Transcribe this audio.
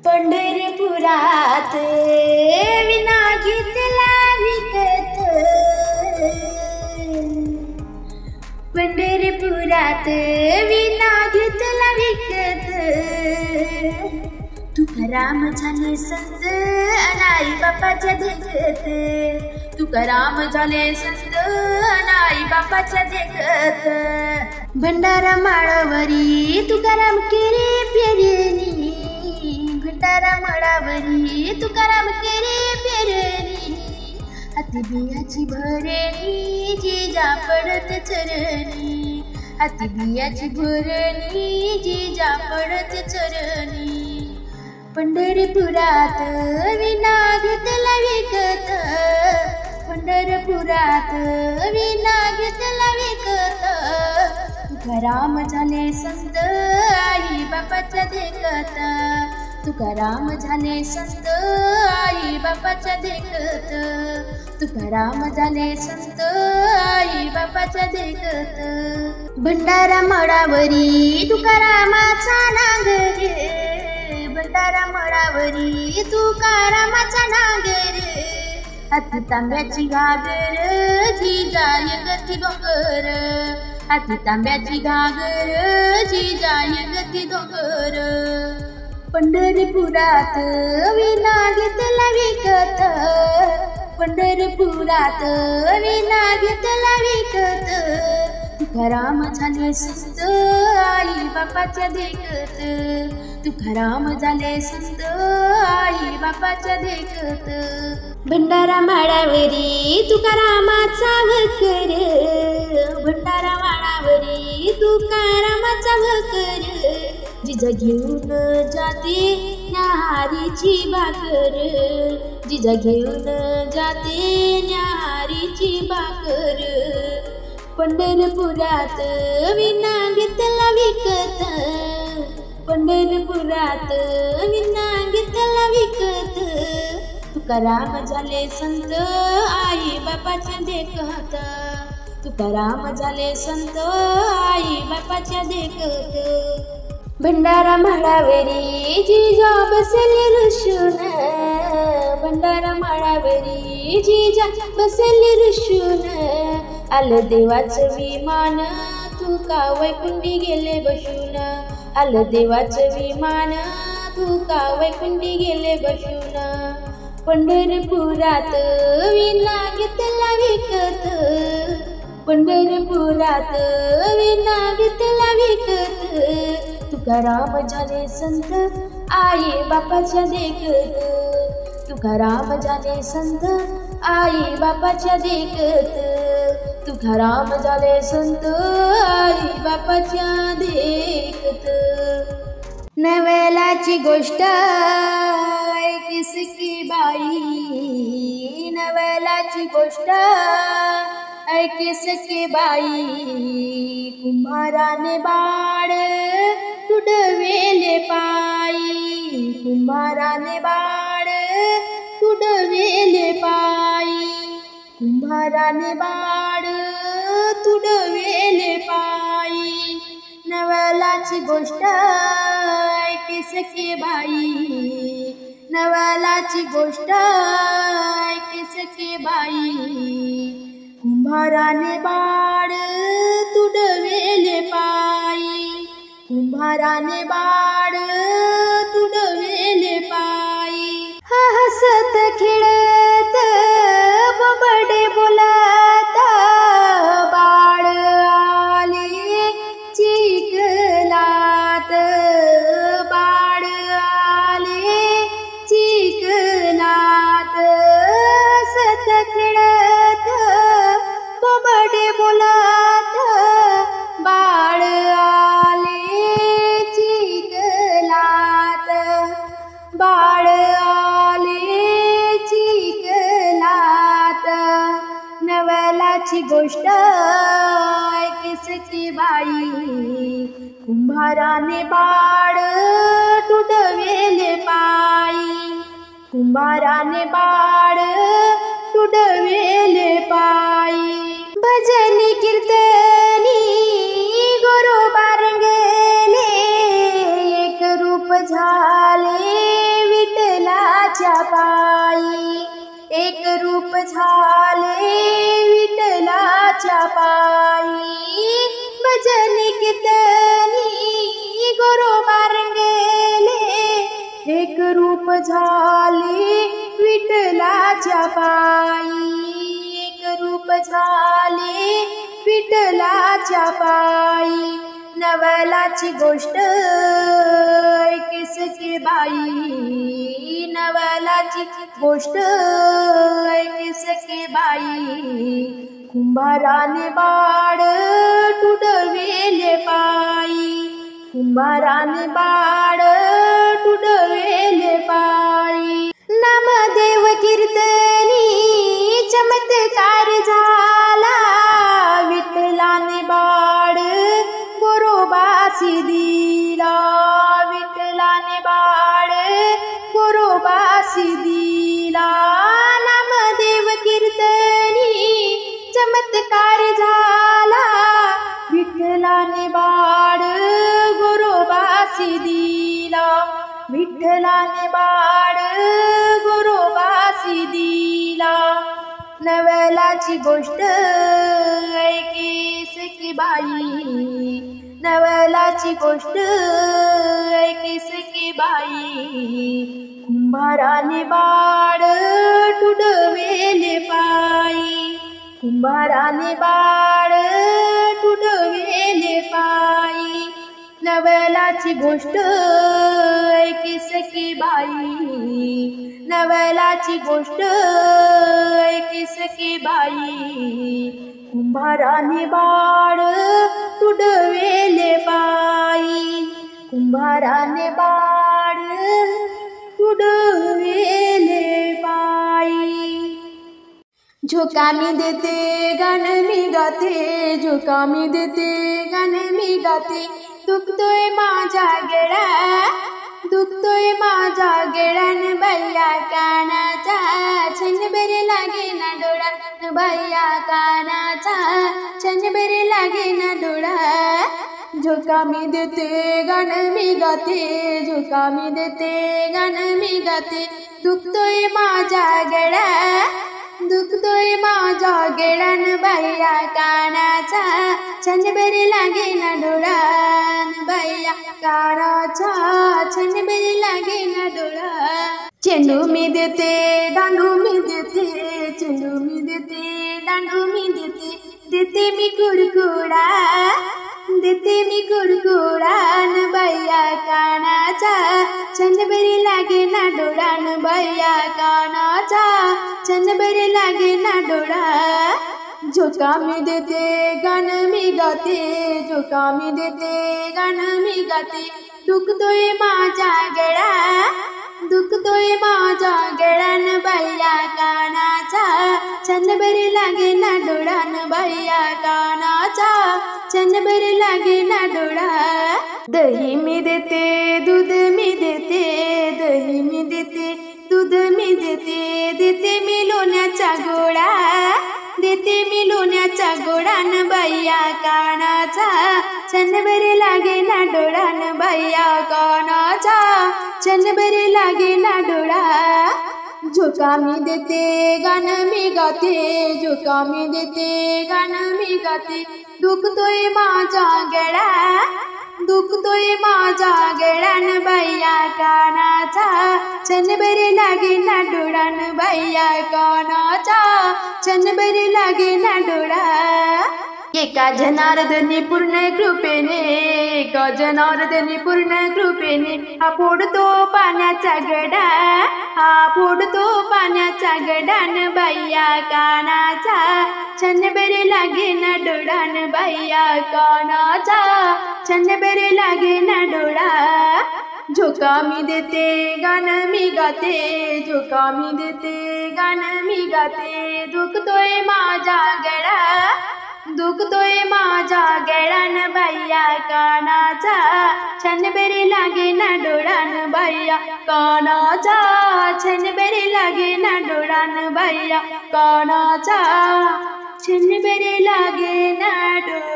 पंढरपुरात विना घेतला विकत, पंढरपुरात विना घेतला विकत. तुकाराम झाले संत अनाई बापाच्या देखत, तुकाराम झाले संत अनाई बापाच्या देखत. भंडारा माळावरी तुकाराम केरे पेरणी, भंडारा माळावरी तुकाराम केरे पेरणी. हाती बियाची भरणी जिजा पडत चरणी, हाती बियाची भरणी जिजा पडत चरणी. पंढरपुरात विना घेतला विकत, पंढरपुरात विना घेतला विकत. तुकाराम झाले संत आई बापाच्या देखत, तुकाराम झाले संत आई बापाच्या देखत, तुकाराम झाले संत आई बापाच्या देखत. भंडारा माळावरी तुकारामाचा नांगर, भंडारा माळावरी तुकारामाचा नांगर. हाती तांब्याची घागर जिजाय गती डोंगर, हाती तांब्याची घागर जिजाय गती डोंगर. पंढरपुरात विना घेतला विकत, पंढरपुरात विना घेतला विकत. तुकाराम झाले संत आई बापाच्या देखत, तुकाराम झाले संत आई बापाच्या देखत. भंडारा माळावरी तुकारामाचा वकर, भंडारा माळावरी तुकारामाचा वकर. जिजा घेऊन जाते न्याहारीची भाकर, जिजा घेऊन जाते न्याहारीची भाकर. पंढरपुरात विना घेतला विकत, पंढरपुरात विना घेतला विकत. तुकाराम झाले संत आई बापाच्या देखत, तुकाराम झाले संत आई बापाच्या देखत. भंडारा माळावरी जिजा बसले ऋषून, भंडारा माळावरी जिजा बसले ऋषून. आलं देवाचं विमान तुका वैकुंठी गेले बसून, आलं देवाचं विमान तुका वैकुंठी गेले बसून. पंढरपुरात विना घेतला विकत, पंढरपुरात विना घेतला विकत. तुकाराम झाले संत आई बापाच्या देखत, तुकाराम झाले संत आई बापाच्या देखत, तुकाराम झाले संत आई बापाच्या देखत. नवलाची गोष्ट ऐकिसकी बाई, नवलाची गोष्ट ऐकिसकी बाई. कुंभाराने बाळ तुडवेले पायी, कुंभाराने बाळ तुडवेले पायी, कुंभाराने बाळ तुडवेले पायी. नवलाची गोष्ट ऐकिसकी बाई, नवलाची गोष्ट ऐकिसकी बाई. कुंभाराने बाळ तुडवेले पायी, कुंभाराने बाळ तुडवेले पायी. हसत खेळत बबडे बोलत बाळ आले चिखलात, बाळ आले चिखलात. हसत खेळत बबडे बोलत बाळ आले चिखलात, बाळ आले चिखलात. नवलाची गोष्ट ऐकिसकी बाई, कुंभाराने बाळ तुडवेले पायी, कुंभाराने बाळ तुडवेले पायी. भजनी कीर्तनी गुरु बारंगले एक रूप झाले झाले विठ्ठलाच्या पायी भजन कीर्तनी गोरोबा रंगले एक रूप झाले विठ्ठलाच्या पायी एक रूप झाले विठ्ठलाच्या पायी नवलाची गोष्ट ऐकिसकी बाई नवलाची गोष्ट ऐकिसकी बाई कुंभाराने बाळ तुडवेले पायी कुंभाराने बाळ तुडवेले पायी नामदेव कीर्तनी चमत्कार झाला विठ्ठलाने बाळ गोरोबासी दिला विठ्ठलाने बाळ गोरोबासी दिला नामदेव कीर्तनी चमत्कार झाला विठ्ठलाने बाळ गोरोबासी दिला विठ्ठलाने बाळ गोरोबासी दिला नवलाची गोष्ट ऐकिसकी बाई नवलाची गोष्ट ऐकिसकी बाई कुंभाराने बाळ तुडवेले पायी कुंभाराने बाळ तुडवेले पायी नवलाची गोष्ट ऐकिसकी बाई नवलाची गोष्ट ऐकिसकी बाई कुंभाराने बाळ तुडवेले पायी कुंभाराने बाळ तुडवेले पायी झोका मी देते गाण मी गाते झोका मी देते गाण मी गाते दुखतोय माझा गेडा दुखतोय माझा गेडान बाया कानाचा छन बरे लागे ना डोळा बाया कानाचा छन बरे लागे ना डोळा झोका मी देते गाण मी गाते झोका मी देते गाण मी गाते दुखतोय माझा गेडा दुखतोय माझा गेडान बाया कानाचा छन बरे लागे ना डोळा बाया कानाचा छन बरे लागे ना डोळा चेंडू मी देते दांडू मी देते चेंडू मी देते दांडू मी देते देते मी कुडकुडा देते मी कुडकुडा न बाया कानाचा छन बरे लागे ना डोळा न बाया कानाचा छन बरे लागे ना डोळा झोका मी देते गाण मी गाते झोका मी देते गाण मी गाते दुखतोय माझा गेडा दुखतोय माझा गेडान बाया कानाचा छन बरे लागे ना डोळा न बाया कानाचा छन बरे लागे ना डोळा दही मी देते दूध मी देते दही मी देते दूध मी देते देते मी लोण्याचा गोळा देते मी लोण्याचा गोळा न बाया कानाचा छन बरे लागे ना डोळा न बाया कानाचा छन बरे लागे ना डोळा झोका मी देते गाण मी गाते झोका मी देते गाण मी गाते दुखतोय माझा गेडा दुखतोय माझा गेडान बाया कानाचा छन बरे लागे ना डोळा न बाया कानाचा छन बरे लागे ना डोळा एका जनार्दनी पूर्ण कृपेने एका जनार्दनी पूर्ण कृपेने हा फोडतो पाण्याचा गडा हा फोडतो पाण्याचा गडान बाया कानाचा छन बरे लागे ना डोळा न बाया कानाचा छन बरे लागे ना डोळा झोका मी देते गाण मी गाते झोका मी देते गाण मी गाते दुखतोय माझा गडा दुखतोय माझा गेडान बाया कानाचा छन बरे लागे ना डोळा न बाया कानाचा छन बरे लागे ना डोळा न बाया कानाचा छन बरे लागे ना डोळा